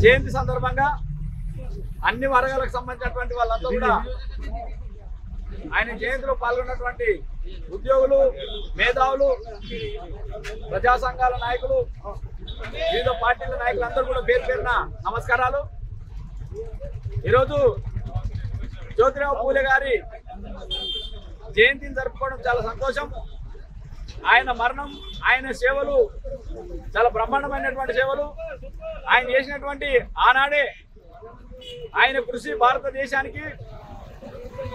జయంతి సందర్భంగా అన్ని వర్గాలకు సంబంధించినటువంటి వాళ్ళంతా కూడా ఆయన జయంతిలో పాల్గొన్నటువంటి ఉద్యోగులు, మేధావులు, ప్రజా సంఘాల నాయకులు, వివిధ పార్టీల నాయకులందరూ కూడా పేరు పేరున నమస్కారాలు. ఈరోజు జ్యోతిరావు పూలే గారి జయంతిని జరుపుకోవడం చాలా సంతోషం. ఆయన మరణం, ఆయన సేవలు చాలా బ్రహ్మాండమైనటువంటి సేవలు. ఆయన చేసినటువంటి ఆనాడే ఆయన కృషి భారతదేశానికి,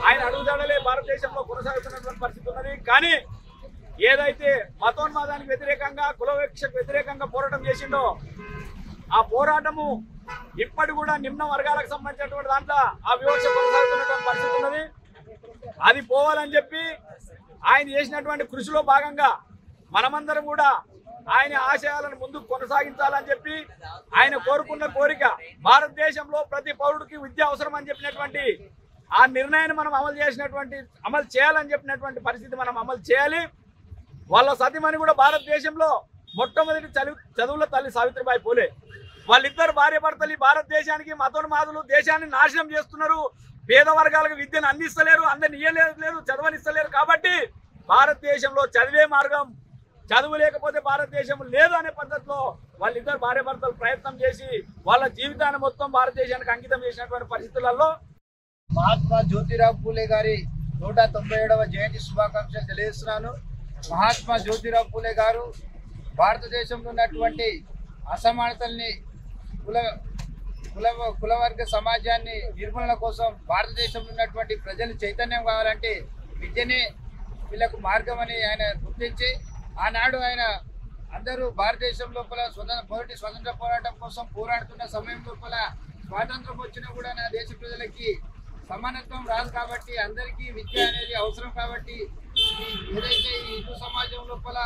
ఆయన అడుగుజాడలే భారతదేశంలో కొనసాగుతున్నటువంటి పరిస్థితి ఉన్నది. కానీ ఏదైతే మతోన్మాదానికి వ్యతిరేకంగా, కులవివక్షకు వ్యతిరేకంగా పోరాటం చేసిండో ఆ పోరాటము ఇప్పటి కూడా నిమ్న వర్గాలకు సంబంధించినటువంటి దాంట్లో ఆ వివక్ష కొనసాగుతున్నటువంటి పరిస్థితి ఉన్నది. అది పోవాలని చెప్పి ఆయన చేసినటువంటి కృషిలో భాగంగా మనమందరం కూడా ఆయన ఆశయాలను ముందుకు కొనసాగించాలని చెప్పి ఆయన కోరుకున్న కోరిక భారతదేశంలో ప్రతి పౌరుడికి విద్య అవసరం అని చెప్పినటువంటి ఆ నిర్ణయాన్ని మనం అమలు చేయాలని చెప్పినటువంటి పరిస్థితి మనం అమలు చేయాలి. వాళ్ళ సతీమణి కూడా భారతదేశంలో మొట్టమొదటి చదువుల తల్లి సావిత్రిబాయి పూలే. వాళ్ళిద్దరు భార్యాభర్తలు భారతదేశానికి మతోన్మాదులు దేశాన్ని నాశనం చేస్తున్నారు. పేద వర్గాలకు విద్యను అందిస్తలేరు, అందరిని ఇయ్యలేదు, చదవనిస్తలేరు. కాబట్టి భారతదేశంలో చదివే మార్గం, చదువు లేకపోతే భారతదేశం లేదు అనే పద్ధతిలో వాళ్ళిద్దరు భార్యాభర్తలు ప్రయత్నం చేసి వాళ్ళ జీవితాన్ని మొత్తం భారతదేశానికి అంకితం చేసినటువంటి పరిస్థితులలో మహాత్మా జ్యోతిరావు పూలే గారి 197వ జయంతి శుభాకాంక్షలు తెలియజేస్తున్నాను. మహాత్మా జ్యోతిరావు పూలే గారు భారతదేశంలో ఉన్నటువంటి అసమానతల్ని, కులవర్గ సమాజాన్ని నిర్మూలన కోసం భారతదేశంలో ఉన్నటువంటి ప్రజలు చైతన్యం కావాలంటే విద్యనే వీళ్ళకు మార్గం అని ఆయన గుర్తించి ఆనాడు ఆయన అందరూ భారతదేశం లోపల మొదటి స్వతంత్ర పోరాటం కోసం పోరాడుతున్న సమయం లోపల స్వాతంత్రం వచ్చినా కూడా నా దేశ ప్రజలకి సమానత్వం రాదు కాబట్టి అందరికీ విద్య అనేది అవసరం కాబట్టి ఏదైతే ఈ హిందూ సమాజం లోపల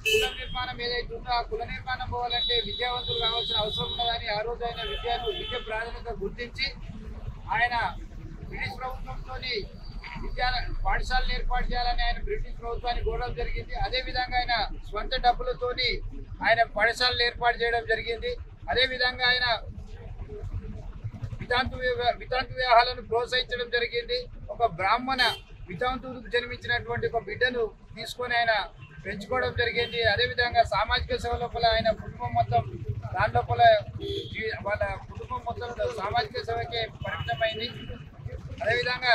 కుల నిర్మాణం ఏదైతే ఉందో ఆ కుల నిర్మాణం పోవాలంటే విద్యావంతులు కావాల్సిన అవసరం ఉన్నదని ఆ రోజు ఆయన విద్య ప్రాధాన్యత గుర్తించి ఆయన బ్రిటిష్ ప్రభుత్వంతో పాఠశాలను ఏర్పాటు చేయాలని ఆయన బ్రిటిష్ ప్రభుత్వాన్ని కోరడం జరిగింది. అదేవిధంగా ఆయన స్వంత డబ్బులతోని ఆయన పాఠశాలను ఏర్పాటు చేయడం జరిగింది. అదేవిధంగా ఆయన వితాంతు వివాహాలను ప్రోత్సహించడం జరిగింది. ఒక బ్రాహ్మణ వితాంతులకు జన్మించినటువంటి ఒక బిడ్డను తీసుకొని ఆయన పెంచుకోవడం జరిగింది. అదేవిధంగా సామాజిక సేవ లోపల ఆయన కుటుంబం మొత్తం దాని లోపల వాళ్ళ కుటుంబం మొత్తం సామాజిక సేవకే పరిమితమైంది. అదేవిధంగా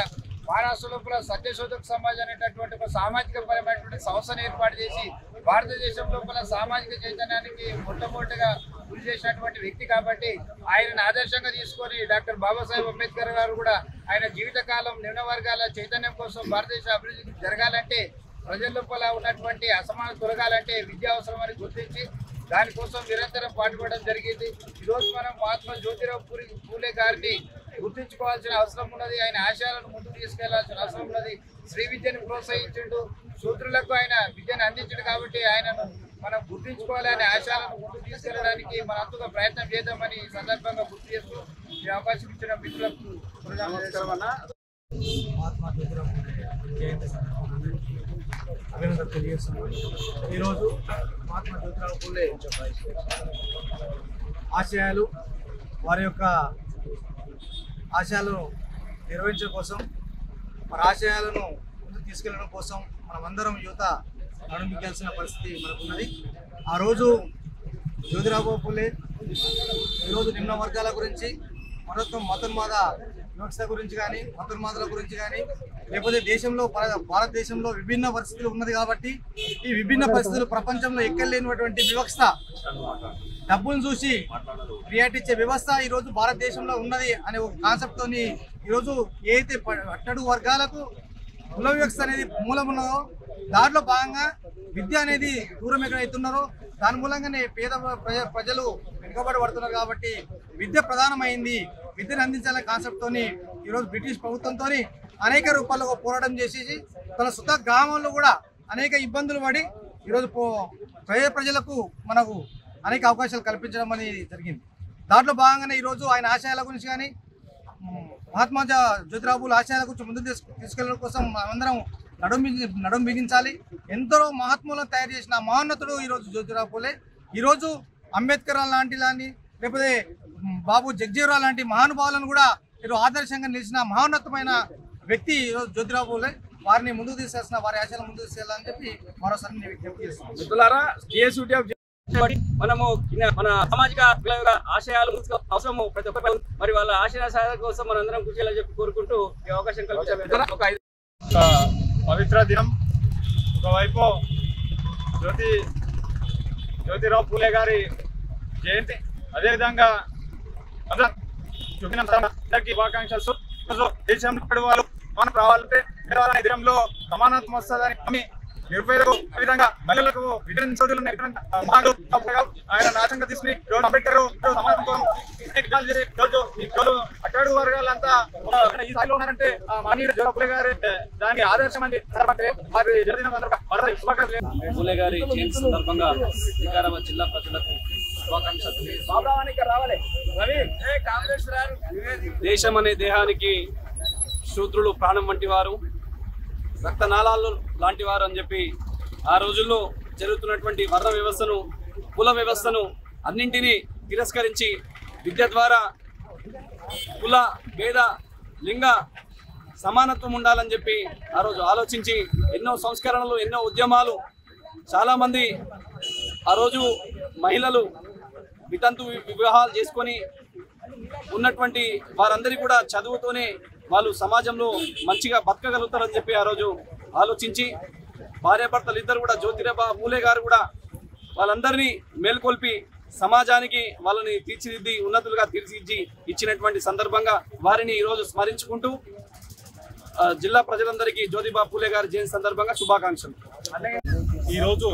మహారాష్ట్ర లోపల సత్యశోధక సమాజ్ అనేటటువంటి ఒక సామాజిక పరమైనటువంటి సంస్థను ఏర్పాటు చేసి భారతదేశం లోపల సామాజిక చైతన్యానికి మొట్టమొదటిగా కృషి చేసినటువంటి వ్యక్తి కాబట్టి ఆయనను ఆదర్శంగా తీసుకొని డాక్టర్ బాబాసాహెబ్ అంబేద్కర్ గారు కూడా ఆయన జీవితకాలం నిమ్న వర్గాల చైతన్యం కోసం భారతదేశ అభివృద్ధి జరగాలంటే ప్రజల లోపల ఉన్నటువంటి అసమానత తొలగాలంటే విద్య అవసరమని గుర్తించి దానికోసం నిరంతరం పాటుపడడం జరిగింది. ఈరోజు మనం మహాత్మా జ్యోతిరావు పూలే గారిని గుర్తించుకోవాల్సిన అవసరం ఉన్నది. ఆయన ఆశయాలను ముందుకు తీసుకెళ్లాల్సిన అవసరం ఉన్నది. శ్రీ విద్యను ప్రోత్సహించుండు, శూద్రులకు ఆయన విద్యను అందించడు కాబట్టి ఆయనను మనం గుర్తించుకోవాలి. అనే ఆశయాలను ముందుకు తీసుకెళ్లడానికి మనంతగా ప్రయత్నం చేద్దామని ఈ సందర్భంగా గుర్తు చేస్తూ ఈ అవకాశం ఇచ్చిన మిత్రులకు మహాత్మా జ్యోతిరావు జయంతి అభినందనలు తెలియజేస్తున్నాను. ఈరోజు మహాత్మా జ్యోతిరావు పూలే ఆశయాలు, వారి యొక్క ఆశయాలను నిర్వహించడం కోసం, మన ఆశయాలను ముందుకు తీసుకెళ్లడం కోసం మనమందరం యువత నడుమించాల్సిన పరిస్థితి మనకున్నది. ఆ రోజు జ్యోతిరావు పూలే ఈరోజు నిమ్న వర్గాల గురించి, మతోన్మాద వివక్ష గురించి కానీ, మతోన్మాదాల గురించి కానీ, లేకపోతే దేశంలో భారతదేశంలో విభిన్న పరిస్థితులు ఉన్నది కాబట్టి ఈ విభిన్న పరిస్థితులు ప్రపంచంలో ఎక్కలేనటువంటి వివక్ష, డబ్బును చూసి రియాక్ట్ ఇచ్చే వ్యవస్థ ఈరోజు భారతదేశంలో ఉన్నది అనే ఒక కాన్సెప్ట్ తోని ఈరోజు ఏదైతే అట్టడుగు వర్గాలకు కుల వివక్ష అనేది మూలం ఉన్నదో దాంట్లో భాగంగా విద్య అనేది దూరం ఎక్కడైతున్నారో దాని మూలంగానే పేద ప్రజలు వెనుకబడి పడుతున్నారు. కాబట్టి విద్య ప్రధానమైంది, విద్యను అందించాలనే కాన్సెప్ట్ తోని ఈరోజు బ్రిటిష్ ప్రభుత్వంతో అనేక రూపాల్లో పోరాటం చేసేసి తన సొంత గ్రామంలో కూడా అనేక ఇబ్బందులు పడి ఈరోజు ప్రజలకు మనకు అనేక అవకాశాలు కల్పించడం అనేది జరిగింది. దాంట్లో భాగంగానే ఈరోజు ఆయన ఆశయాల గురించి కానీ, మహాత్మా జ్యోతిరావు పూలే ఆశయాల గురించి ముందుకు తీసుకెళ్లడం కోసం మనమందరం నడుం బిగించాలి. ఎందరో మహాత్ములను తయారు చేసిన మహోన్నతుడు ఈరోజు జ్యోతిరావు పూలే. ఈరోజు అంబేద్కర్ లాంటి లేకపోతే బాబు జగ్జీవరావు లాంటి మహానుభావులను కూడా ఈరోజు ఆదర్శంగా నిలిచిన మహోన్నతమైన వ్యక్తి ఈరోజు జ్యోతిరావు పూలే. వారిని ముందుకు తీసుకెళ్తున్న వారి ఆశయాలను ముందుకు తీసుకెళ్ళాలని చెప్పి మరోసారి నేను విజ్ఞప్తి చేస్తున్నాను. మనము మన సామాజిక ఆశయాలు అవసరము ప్రతి ఒక్క మరి వాళ్ళ ఆశయాల కోసం మనందరం కృషి చేయాలని చెప్పి కోరుకుంటూ ఈ అవకాశం కల్పించారు. పవిత్ర దినం. ఒకవైపు జ్యోతిరావు పూలే గారి జయంతి, అదేవిధంగా శుభాకాంక్షలు. దేశంలో వాళ్ళు మనం రావాలంటే దేశంలో సమానత్వం వస్తుందని నిరుపేదకు విధంగా మహిళలకు ఆయన నాశంగా తీసుకుని అంబేద్కర్ సమానత్వం అట్టడుగు వర్గాలంతా ఈ స్థాయిలో ఉన్నారంటే జ్యోతిరావు పూలే గారి దానికి ఆదర్శం అని పూలే గారి జయంతి సందర్భంగా వికారాబాద్ జిల్లా ప్రజలకు శుభాకాంక్షలు. దేశం అనే దేహానికి శూద్రులు ప్రాణం వంటి వారు, రక్తనాళాలు లాంటి వారు అని చెప్పి ఆ రోజుల్లో జరుగుతున్నటువంటి వర్ణ వ్యవస్థను, కుల వ్యవస్థను అన్నింటినీ తిరస్కరించి విద్య ద్వారా కుల భేద లింగ సమానత్వం ఉండాలని చెప్పి ఆ రోజు ఆలోచించి ఎన్నో సంస్కరణలు, ఎన్నో ఉద్యమాలు, చాలామంది ఆ రోజు మహిళలు వితంతు వివాహాలు చేసుకొని ఉన్నటువంటి వారందరికీ కూడా చదువుతోనే వాళ్ళు సమాజంలో మంచిగా బతకగలుగుతారని చెప్పి ఆ రోజు ఆలోచించి భార్యాభర్తలు ఇద్దరు కూడా జ్యోతిరావు పూలే గారు కూడా వాళ్ళందరినీ మేల్కొల్పి సమాజానికి వాళ్ళని తీర్చిదిద్ది ఉన్నతులుగా తీర్చిదిద్ది ఇచ్చినటువంటి సందర్భంగా వారిని ఈరోజు స్మరించుకుంటూ జిల్లా ప్రజలందరికీ జ్యోతిరావు పూలే గారి జయంతి సందర్భంగా శుభాకాంక్షలు. ఈరోజు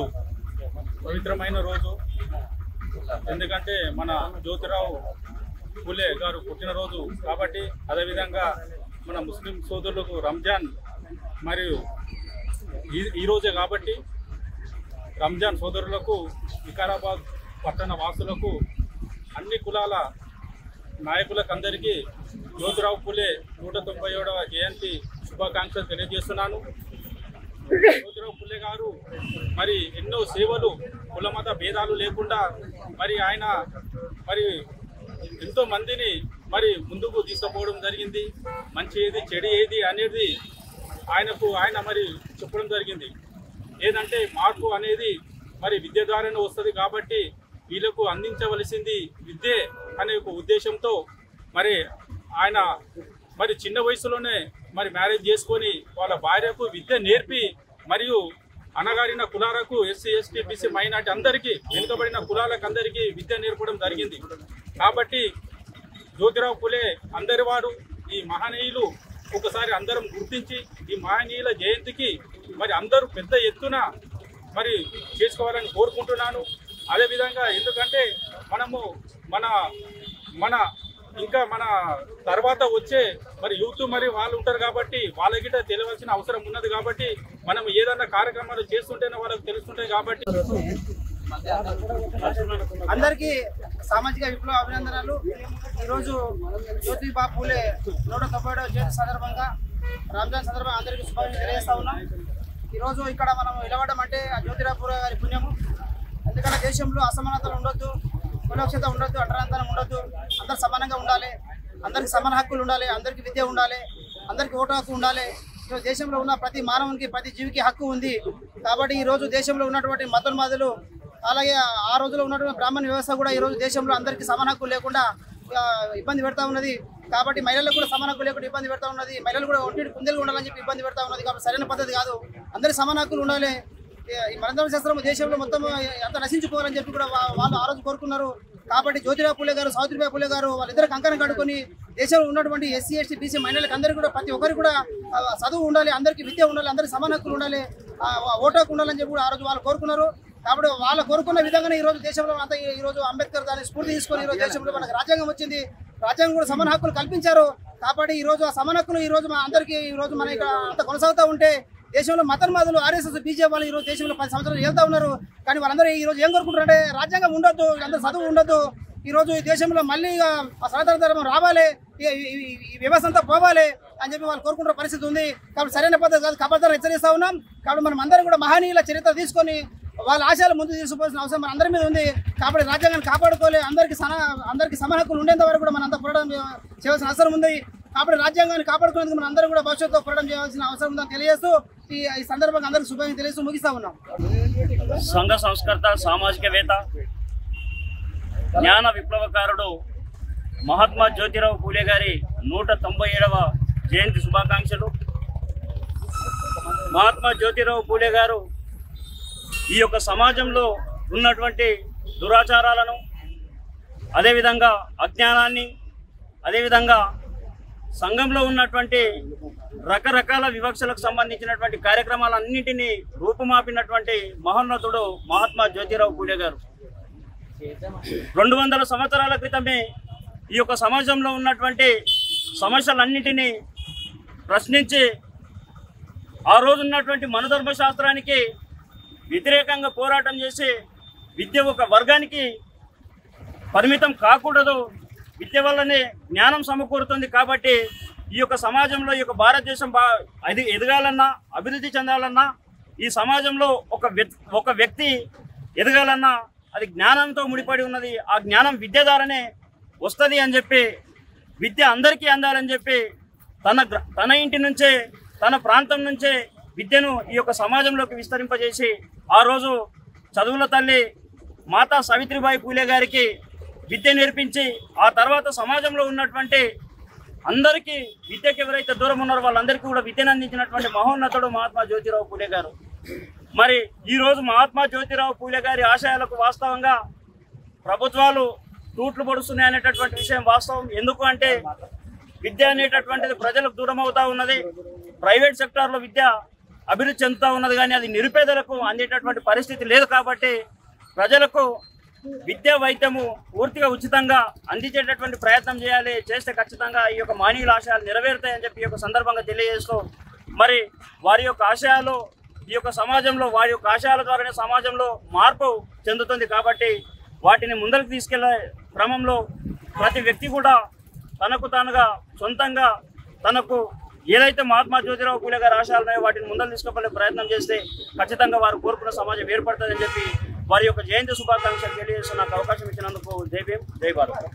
పవిత్రమైన రోజు. ఎందుకంటే మన జ్యోతిరావు పూలే గారు పుట్టినరోజు కాబట్టి, అదేవిధంగా మన ముస్లిం సోదరులకు రంజాన్ మరియు ఈరోజే కాబట్టి రంజాన్ సోదరులకు, వికారాబాద్ పట్టణ వాసులకు, అన్ని కులాల నాయకులకు అందరికీ జ్యోతిరావు పూలే 197వ జయంతి శుభాకాంక్షలు తెలియజేస్తున్నాను. జ్యోతిరావు పూలే గారు మరి ఎన్నో సేవలు, కులమత భేదాలు లేకుండా మరి ఆయన మరి ఎంతో మందిని మరి ముందుకు తీసుకుపోవడం జరిగింది. మంచి ఏది చెడు ఏది అనేది ఆయన మరి చెప్పడం జరిగింది. ఏదంటే మార్పు అనేది మరి విద్య ద్వారానే వస్తుంది కాబట్టి వీళ్ళకు అందించవలసింది విద్యే అనే ఒక ఉద్దేశంతో మరి ఆయన మరి చిన్న వయసులోనే మరి మ్యారేజ్ చేసుకొని వాళ్ళ భార్యకు విద్య నేర్పి మరియు అనగారిన కులాలకు, ఎస్సీ ఎస్టీ బీసీ మైనార్టీ అందరికీ, వెనుకబడిన కులాలకు అందరికీ విద్య నేర్పడం జరిగింది. కాబట్టి జ్యోతిరావు పూలే అందరి వారు, ఈ మహనీయులు ఒకసారి అందరం గుర్తించి ఈ మహనీయుల జయంతికి మరి అందరూ పెద్ద ఎత్తున మరి చేసుకోవాలని కోరుకుంటున్నాను. అదేవిధంగా ఎందుకంటే మనము మన ఇంకా మన తర్వాత వచ్చే మరి యూత్ మరి వాళ్ళు ఉంటారు కాబట్టి వాళ్ళకి తెలియవలసిన అవసరం ఉన్నది కాబట్టి మనం ఏదన్నా కార్యక్రమాలు చేస్తుంటేనే వాళ్ళకి తెలుస్తుంటాయి కాబట్టి అందరికీ సామాజిక విప్లవ అభినందనలు. ఈరోజు జ్యోతిరావు పూలే 197వ జయంతి సందర్భంగా, రంజాన్ సందర్భంగా అందరికీ శుభాకాంక్షలు తెలియజేస్తా ఉన్నాం. ఈరోజు ఇక్కడ మనం నిలబడడం అంటే ఆ జ్యోతిరావు పూలే గారి పుణ్యము. ఎందుకంటే దేశంలో అసమానతలు ఉండొద్దు, కులక్షత ఉండొద్దు, అంటరాంతరం ఉండొద్దు, అందరు సమానంగా ఉండాలి, అందరికి సమాన హక్కులు ఉండాలి, అందరికీ విద్య ఉండాలి, అందరికీ ఓటు హక్కు ఉండాలి. ఈరోజు దేశంలో ఉన్న ప్రతి మానవునికి, ప్రతి జీవికి హక్కు ఉంది. కాబట్టి ఈరోజు దేశంలో ఉన్నటువంటి మతోన్మాదులు, అలాగే ఆ రోజులో ఉన్నటువంటి బ్రాహ్మణ వ్యవస్థ కూడా ఈరోజు దేశంలో అందరికీ సమాన హక్కు లేకుండా ఇబ్బంది పెడతా ఉన్నది. కాబట్టి మహిళలకు కూడా సమాన హక్కు లేకుండా ఇబ్బంది పెడతా ఉన్నది. మహిళలు కూడా ఒంటి కుందేలు ఉండాలని చెప్పి ఇబ్బంది పెడతా ఉన్నది. కాబట్టి సరైన పద్ధతి కాదు. అందరి సమాన హక్కులు ఉండాలి. ఈ మనందరం శాస్త్రం దేశంలో మొత్తం అంత నశించుకోవాలని చెప్పి కూడా వాళ్ళు ఆ రోజు కోరుకున్నారు. కాబట్టి జ్యోతిరావు పూలే గారు, సావిత్రిబాయి పూలే గారు వాళ్ళిద్దరు కంకణం కట్టుకొని దేశంలో ఉన్నటువంటి ఎస్సీ ఎస్టీ బీసీ మహిళలకు అందరికీ కూడా ప్రతి ఒక్కరికి కూడా చదువు ఉండాలి, అందరికీ విద్య ఉండాలి, అందరికీ సమాన హక్కులు ఉండాలి, ఓటు హక్కు ఉండాలని చెప్పి కూడా ఆ రోజు వాళ్ళు కోరుకున్నారు. కాబట్టి వాళ్ళు కోరుకున్న విధంగానే ఈరోజు దేశంలో అంతా ఈరోజు అంబేద్కర్ దాన్ని స్ఫూర్తి తీసుకొని ఈరోజు దేశంలో మనకు రాజ్యాంగం వచ్చింది. రాజ్యాంగం కూడా సమాన హక్కులు కల్పించారు. కాబట్టి ఈరోజు ఆ సమాన హక్కులు ఈరోజు అందరికీ ఈరోజు మన ఇక్కడ అంత కొనసాగుతూ ఉంటే దేశంలో మతోన్మాదులు, ఆర్ఎస్ఎస్, బీజేపీ వాళ్ళు ఈరోజు దేశంలో 10 సంవత్సరాలు వెళ్తా ఉన్నారు. కానీ వాళ్ళందరూ ఈరోజు ఏం కోరుకుంటారంటే రాజ్యాంగం ఉండొద్దు, వీళ్ళందరూ చదువు ఉండొద్దు, ఈరోజు ఈ దేశంలో మళ్ళీ స్వాతంత్ర ధర్మం రావాలి, ఈ వ్యవస్థ అంతా పోవాలి అని చెప్పి వాళ్ళు కోరుకుంటున్న పరిస్థితి ఉంది. కాబట్టి సరైన పద్ధతి కాదు, కబద్దారు హెచ్చరిస్తూ ఉన్నాం. కాబట్టి మనం అందరం కూడా మహనీయుల చరిత్ర తీసుకొని వాళ్ళ ఆశయాలు ముందుకు తీసుకోవాల్సిన అవసరం మన అందరి మీద ఉంది. కాబట్టి రాజ్యాంగాన్ని కాపాడుకోవాలి, అందరికీ సమాన హక్కులు ఉండేంత వరకు కూడా మనంతా పోరాటం చేయాల్సిన అవసరం ఉంది. కాబట్టి రాజ్యాంగాన్ని కాపాడుకునేందుకు మనం అందరూ కూడా భవిష్యత్తులో పోరాటం చేయాల్సిన అవసరం ఉందని తెలియజేస్తూ ఈ సందర్భంగా అందరికీ శుభాకాంక్షలు తెలియజేస్తూ ముగిస్తా ఉన్నాం. సంఘ సంస్కర్త, సామాజికవేత్త, జ్ఞాన విప్లవకారుడు మహాత్మా జ్యోతిరావు పూలే గారి 197వ జయంతి శుభాకాంక్షలు. మహాత్మా జ్యోతిరావు పూలే గారు ఈ యొక్క సమాజంలో ఉన్నటువంటి దురాచారాలను, అదేవిధంగా అజ్ఞానాన్ని, అదేవిధంగా సంఘంలో ఉన్నటువంటి రకరకాల వివక్షలకు సంబంధించినటువంటి కార్యక్రమాలన్నింటినీ రూపుమాపినటువంటి మహోన్నతుడు మహాత్మా జ్యోతిరావు పూలే గారు. 200 సంవత్సరాల క్రితమే ఈ యొక్క సమాజంలో ఉన్నటువంటి సమస్యలన్నింటినీ ప్రశ్నించి ఆ రోజు ఉన్నటువంటి మనధర్మ శాస్త్రానికి వ్యతిరేకంగా పోరాటం చేసి విద్య ఒక వర్గానికి పరిమితం కాకూడదు, విద్య వల్లనే జ్ఞానం సమకూరుతుంది. కాబట్టి ఈ యొక్క సమాజంలో ఈ యొక్క భారతదేశం ఎదగాలన్నా, అభివృద్ధి చెందాలన్నా, ఈ సమాజంలో ఒక వ్యక్తి ఎదగాలన్నా అది జ్ఞానంతో ముడిపడి ఉన్నది. ఆ జ్ఞానం విద్య ద్వారానే వస్తుంది అని చెప్పి, విద్య అందరికీ అందాలని చెప్పి తన ఇంటి నుంచే, తన ప్రాంతం నుంచే విద్యను ఈ యొక్క సమాజంలోకి విస్తరింపజేసి ఆ రోజు చదువుల తల్లి మాతా సావిత్రిబాయి పూలే గారికి విద్య నేర్పించి ఆ తర్వాత సమాజంలో ఉన్నటువంటి అందరికీ విద్యకి ఎవరైతే దూరం ఉన్నారో వాళ్ళందరికీ కూడా విద్యను అందించినటువంటి మహోన్నతుడు మహాత్మా జ్యోతిరావు పూలే గారు. మరి ఈరోజు మహాత్మా జ్యోతిరావు పూలే గారి ఆశయాలకు వాస్తవంగా ప్రభుత్వాలు తూట్లు పొడుస్తున్నాయి అనేటటువంటి విషయం వాస్తవం. ఎందుకు అంటే విద్య అనేటటువంటిది ప్రజలకు దూరం అవుతా ఉన్నది. ప్రైవేట్ సెక్టార్లో విద్య అభివృద్ధి చెందుతూ ఉన్నది, కానీ అది నిరుపేదలకు అందేటటువంటి పరిస్థితి లేదు. కాబట్టి ప్రజలకు విద్య, వైద్యము పూర్తిగా ఉచితంగా అందించేటటువంటి ప్రయత్నం చేయాలి. చేస్తే ఖచ్చితంగా ఈ యొక్క మానవీయుల ఆశయాలు నెరవేరుతాయని చెప్పి ఈ యొక్క సందర్భంగా తెలియజేస్తూ, మరి వారి యొక్క ఆశయాలు ఈ యొక్క సమాజంలో, వారి యొక్క ఆశయాల ద్వారానే సమాజంలో మార్పు చెందుతుంది. కాబట్టి వాటిని ముందరికి తీసుకెళ్లే క్రమంలో ప్రతి వ్యక్తి కూడా తనకు తానుగా సొంతంగా తనకు ఏదైతే మహాత్మా జ్యోతిరావు పూలే గారి ఆశయాలు ఉన్నాయో వాటిని ముందరు తీసుకుపోయే ప్రయత్నం చేస్తే ఖచ్చితంగా వారు కోరుకున్న సమాజం ఏర్పడుతుందని చెప్పి వారి యొక్క జయంతి శుభాకాంక్షలు తెలియజేస్తూ నాకు అవకాశం ఇచ్చినందుకు జై భీమ్, జై భారత్.